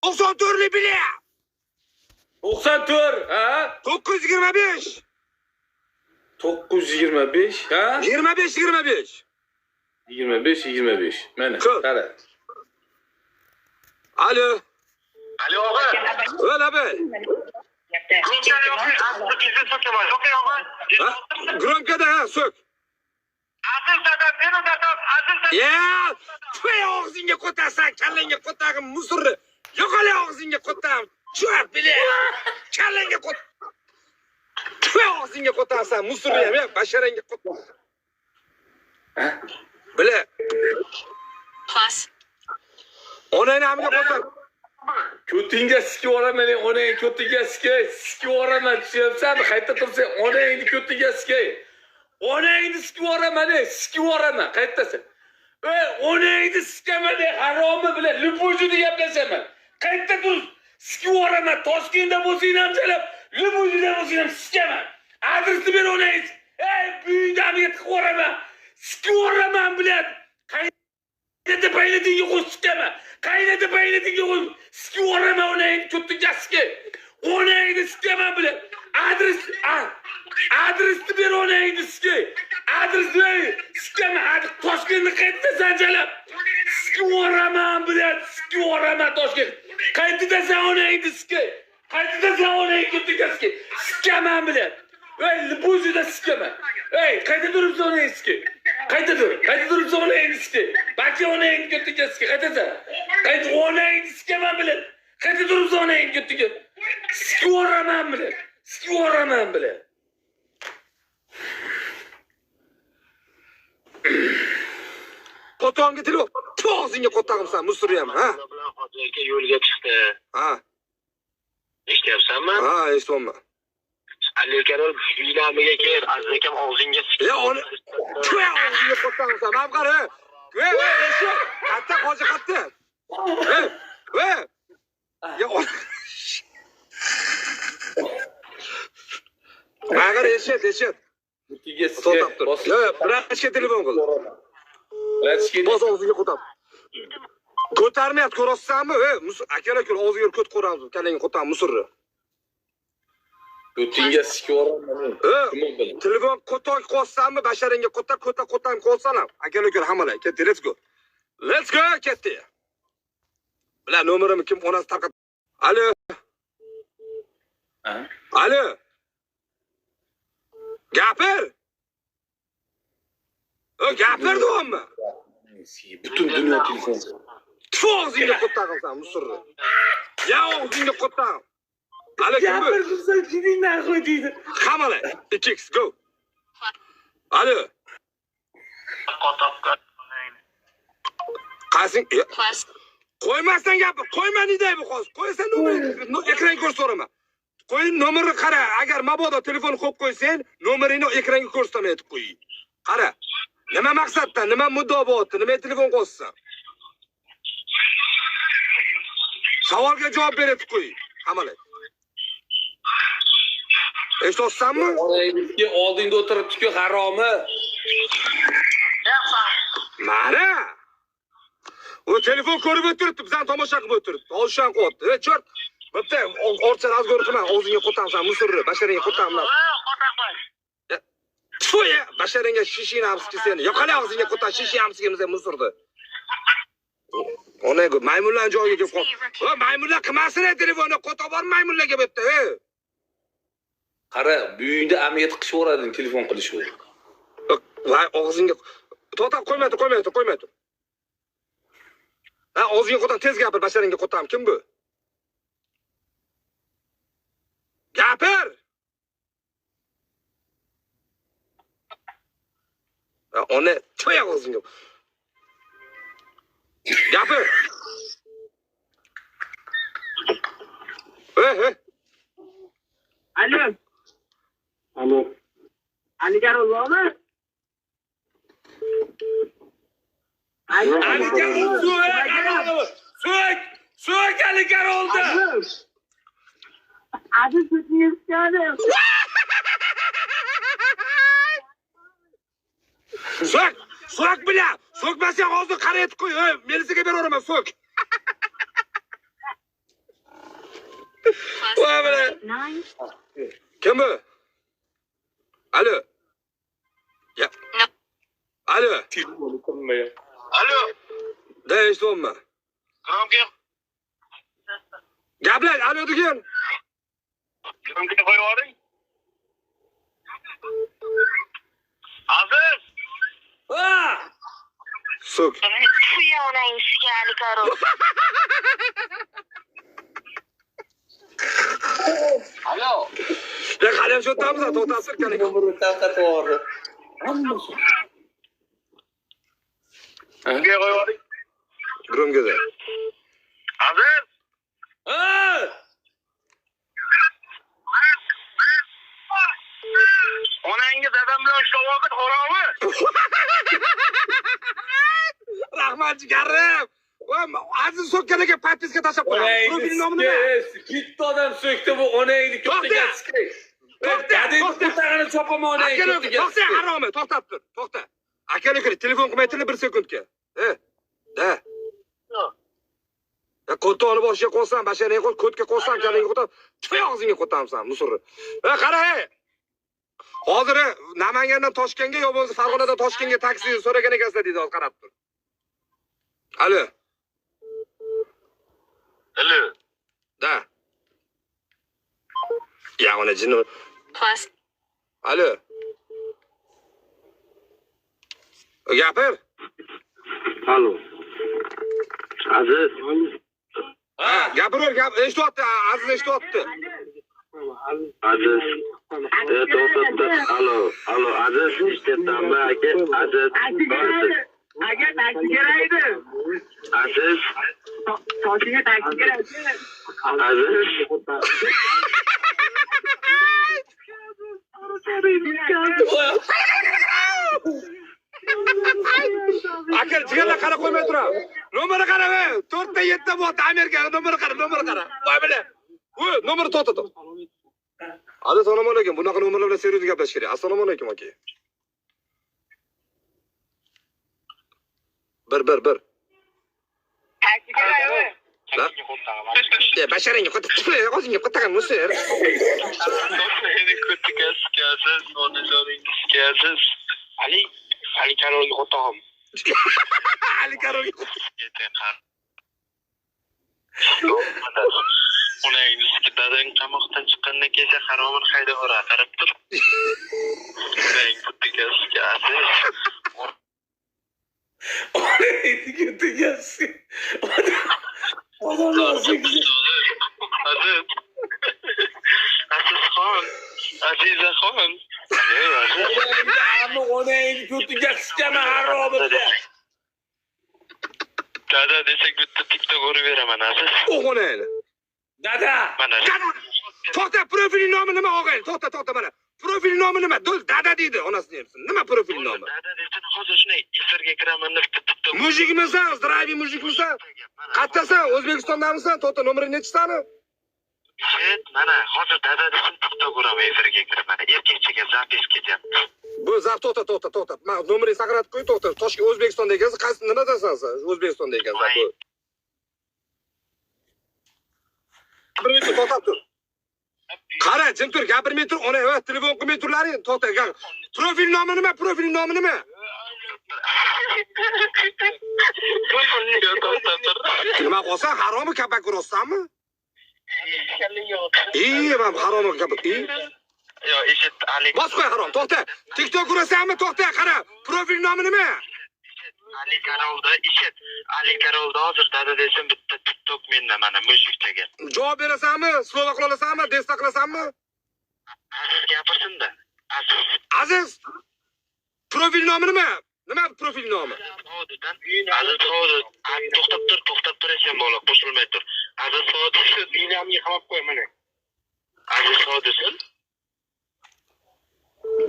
94'lü bile. 94 ha? 925. 925 ha? 25. 25. Mana qara. Alo. Alo abi. Öyle abi. Gromkada ha sök. Ya, tüy ağzınca kotarsan, kellenge kotarım musurru. Yok öyle ağzınca kotarım. Çöp bile. Kellenge kot. Tüy ağzınca kotarsan musurru ya, başarenge kotar. Bile. Plus. Ona namga kotar. Ko'tingga sikib oraman, onang ko'tingga sikib oraman, tushyapsanmi? Qayta tursa, onangni ko'tingga sikay. Onangni sikib oraman, qaytasan. Onangni sikaman, haromi bilan lupujini gaplashaman. Qayta tur, sikib oraman, Toshkentda bo'lsang ham jalab, lupujida bo'lsang ham sikaman. Adresni ber onangiz. Buyingdami tiqib oraman. Sikib oraman bilan. Qayta paylatingga qo'yib sikaman. Qaynada paylatingga qo'yib sikib oraman onangni ko'tingga sikay. Onangni sikaman bilan. Adresni ber onangni sikay. Adresni sikaman. Toshkentni qayta sanjalab. Sikib oraman bilan, sikib oraman Toshkent. Qaytida san onangni sikay. Qaytida san onangni ko'tingga sikay. Sikaman bilan. Lupujida sikaman. Qayta turibsan onangni sikay. Qayta turibsan onangni sikay. Balki onangni ko'tingga sikay. Qayta onangni sikaman bilan. Qayta turibsan onangni ko'tingga. Sikib oraman bilan. Kotonga telefon. Ağzınga kotarımsan musurruyam ha. Bilan xotirga yo'lga chiqdi. Ha. Eshityapsanmi? Ha, eshityapman. Alekarol filamiga kel, azizakam og'zingga sikib. Ya onu tüy ağzınga kotarımsan. Ben qarı. Eşi. Hatta qo'zi qatdi. Ya onu. Agar eshit. Ko'tingga sikay. Ya, vrachga telefon qil. Boz og'zingga ko'tar. Ko'tarmayapti, ko'rasizmi? Aka-uka og'ziga ko't qo'ramiz. Kalangga qo'tar musurri. Ko'tingga sikib oraman. Telefon qo'toq qo'ysanmi, basharangga qo'tar qo'ysan ham. Aka-uka hammalar, ketdi, let's go, ketdi. Bilan nomerimni kim onasi tarqat. Alo. Alo. Gapir. Gapir deyapmi? Butun dunyo telefon. Tfu og'zingga qo'tarsan musurri. Ya og'zingga qo'tar. Alo, kim bu? Gapirsan jiningdan qo'y deydi. Hammalar, 2x go. Alo. Qaysing? Plus. Qo'ymasdan gapir. Qo'yma deydi bu hozir. Qo'ysan nomerni ekran ko'rsataman. Qo'y nomerni qara. Agar mabodo telefonni qo'yib qo'ysang, nomeringni ekranga ko'rsataman aytib qo'y. Qara. Nima maqsadda, nima muddo bo'lyapti, nima telefon qo'ysan? Savolga javob ber aytib qo'y. Hammalar. Eshitsanmi? Onangizga oldingda o'tiribdi-ku, haromi. Mana. O telefon ko'rib o'tiribdi, bizdan tomosha qilib o'tiribdi. Olshan qo'yapti. Chort. Bitta orcha razgor qilma, o'zingga qo'tamsan, musurri, basharangga qo'tamsan. Tfoya, basharangga shishini hamski seni. Yo'qala og'zingga qo'tan shishi hamskimiz musurdi. Ona maymunlar joyiga qo'y. Maymunlar qilmasin telefonni qo'ta bor maymunlarga bu yerda. Qara, buyingda amiyat qilishib telefon qilishib. Voy, og'zingga to'xtab qo'ymaydi. Ha, og'zingga qo'tan tez gapir, basharangga qo'tam. Kim bu? Gapir. Ona to'ya og'zingga. Gapir. Alo. Aligarov bormi? So'k Aligarovda. Aziz Putinskani. So'k bilan. So'kmasang hozir qarayib qo'y. Melisiga beraveraman, so'k. Voy bile. Kim bu? Alo. Ya. No. Alo. Telefonu qilmay. Alo. Da eshitmayapman. Gramga Gaplar, alo degan. gramga qo'yib yuboring. Aziz. Ha! Sok. Kuya onang iskali karo. Alo. Ya hali shu tamza to'xtatib keling. Nomerni tarqatib hammasi. Gramga qo'yib yuboring. Gromgada. Aziz. Ha! Onangiz dadam bilan ushlab oldi, xo'romi? Rahmat jigarim. Aziz so'kkaniga podpiska tashlab qo'ying. Profil nomi nima? Bitta odam so'kdi bu onangni ko'tiga sikay. To'xta, chopaman onangni ko'tiga. To'xta, haromi, to'xtab tur. To'xta. Aka-uka, telefon qilmaytili 1 sekundga. Da. Ya qo'toni boshiga qo'ysan, basharaga qo'y, ko'tga qo'ysan, kaliga qo'ysan, choy og'zingga qo'tamsan, musurri. Qara. Hozir Namangandan Toshkentga yo bo'lmasa Farg'onadan Toshkentga taksi so'ragan ekansizlar deydi, hozir qarab tur. Alo. Alo. Da. Ya ona jinni. Plus. Alo. Gapir. Alo. Aziz. Ha, gapir, eshityapti, Aziz eshityapti. Aziz. To'xtatdi. Alo, Aziz eshityapsanmi aka? Aziz. Aka taksi kerakdi. Aziz. Toshiga taksi kerakdi. Aziz. Aka, jigarlar qara qo'ymay turib. Nomerni qara, 4 ta 7 ta bo'ldi Amerikada, nomerni qara. Voy bile. Nomer to'xta. Assalomu alaykum. Bunaqa nomerlar bilan seriozga gaplashish kerak. Assalomu alaykum aka. 1. Taksi kerakdi. Ya basharangga qo'yib turib, o'zingga qo'tagan musir. Ali Karolga qo'tog'im. Ali Karolga. Onangizga dadang qamoqdan chiqqandan keyin haromini haydab yuboradi, qarab tur. Onang putigasiga aziz. Onangni ko'tiga sikay. Odamlar Aziz. Azizxon. Azizaxon. onangni ko'tiga sikama haromi bilan. Dada desak bitta TikTok ko'rib beraman aziz. O'g'onayni. Dada. Mana To'xta, profil nomi nima o'g'il? To'xta mana. Profil nomi nima? Dada deydi, onasini yersin. Nima profil nomi? dada desin hozir shunday efirga kiraman deb TikTok. Mujikmisan? Zdravый mujikmisan? Qayerdasan? O'zbekistondamisan? To'xta, nomering nechisani? Mana hozir dada desin TikTok ko'raman efirga kirib. Mana erkakchaga zapis ketyapti. Bu zap to'xta. Men nomeringizni saqlatib qo'y, to'xta. Toshkent O'zbekistonda ekansiz, qaysi nimadasan sen? O'zbekistonda ekansiz bu. Bir minut to'xtab tur. Qara, jim tur, gapirmay tur, ona, telefon qilmay turlaring. To'xta, profil nomi nima? Nima qilsan? Haromi kapak ko'rsanmi? Men haromi kapak. Yo, eshit Ali. Bos qo'y harom, to'xta. TikTok ko'rasanmi? To'xta, qara. Profil nomi nima? Ali Karolda hozir dada desin bitta TikTok menda mana mushukchaga. Javob berasanmi? Slova qila olasanmi? Destak qilasanmi? Aziz gapirsin-da. Aziz. Profil nomi nima? Nima profil nomi? Aziz Xodis. To'xtab tur ekan bola, qo'shilmay tur. Aziz Xodis, dinamni qamab qo'y mana. Aziz Xodis.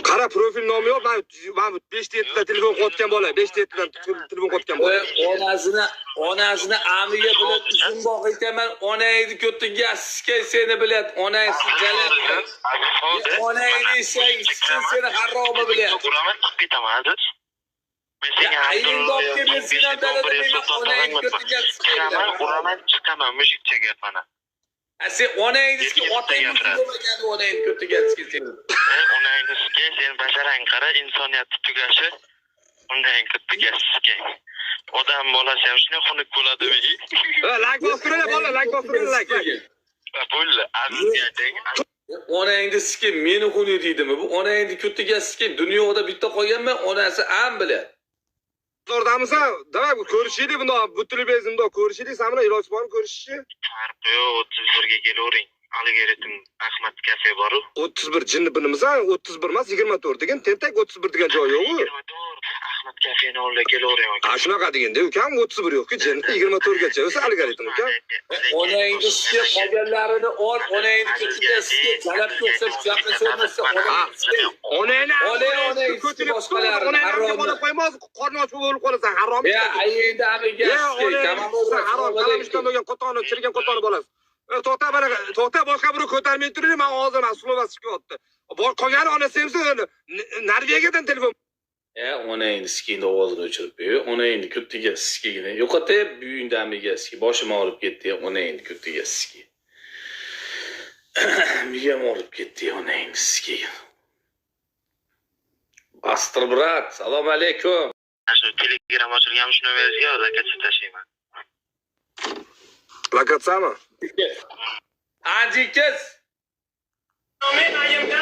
Qara, profil nomi yo'q. Men 5 ta 7 ta telefon qotgan bola, 5 ta 7 ta telefon qotgan bola. Onasini amiga bilan uzun boq ekaman, onangni ko'tiga sikay seni bilan, onang sijalab. Onangni ishang seni haromi bilan. Uraman chiqib ketaman aziz. Men senga uraman chiqaman mushukchaga mana. Sen onangni sikib otangni ko'rmagani onangni ko'tiga sikib sen. Onangni sikay, sen basharang qara, insoniyatni tugashi. Onang ko'tiga sikay. Odam bolasi ham shunday xunuk bo'ladimi? Like bostirlar bola, like bostirlar, like. Bo'ldi, azizlaring. Onangni sikib meni xunuk deydimi? Bu onangni ko'tiga sikib dunyoda bitta qolganman, onasi ham biladi. Zo'rdamisan? Davay ko'rishaylik bunda, butilib bezimda ko'rishaylik, sen bilan iloji bormi ko'rishishni? Farqi yo'q, 31 ga kelavering. Algoritim Ahmad kafe boru. 31 jinni bilmisan? 31 emas, 24 degan, tentak 31 degan joy yo'q-ku. 24 Ahmad kafeni oldiga kelavering. Ha, shunaqa deganda, ukam 31 yo'q-ku, jinni 24 gacha o'sa algoritim ukam. Onangni sikib qolganlarini ol, onangni ko'tiga sikib, jalab ko'rsa, kuchaqni so'rmasa, onangni sikib. Onangni sikib boshqalarni harom. Bola qo'ymas, qorni ochib bo'lib qolasan, harom. Ya, ayda amiga sikib, tamom, harom, kalamishdan bo'lgan qotoni, chirgan qotoni bolasi. To'xta bana, to'xta boshqa biri ko'tarmay turing, men hozir mas'ulova sikyapti. Qolgani onasi emsa, Norvegiyadan telefon. Onangni sikingni ovozini o'chirib qo'y. Onangni ko'tiga sikigini yo'qotib, buyingda amiga sikib, boshim og'rib ketdi, onangni ko'tiga sikib. Miyam og'rib ketdi, onangni sikib. Bastir brat, salom alaykum. Shu Telegram ochilgan shuni versiya, zakatcha tashlayman. Plakatsami? Anjikiz. Men ayimda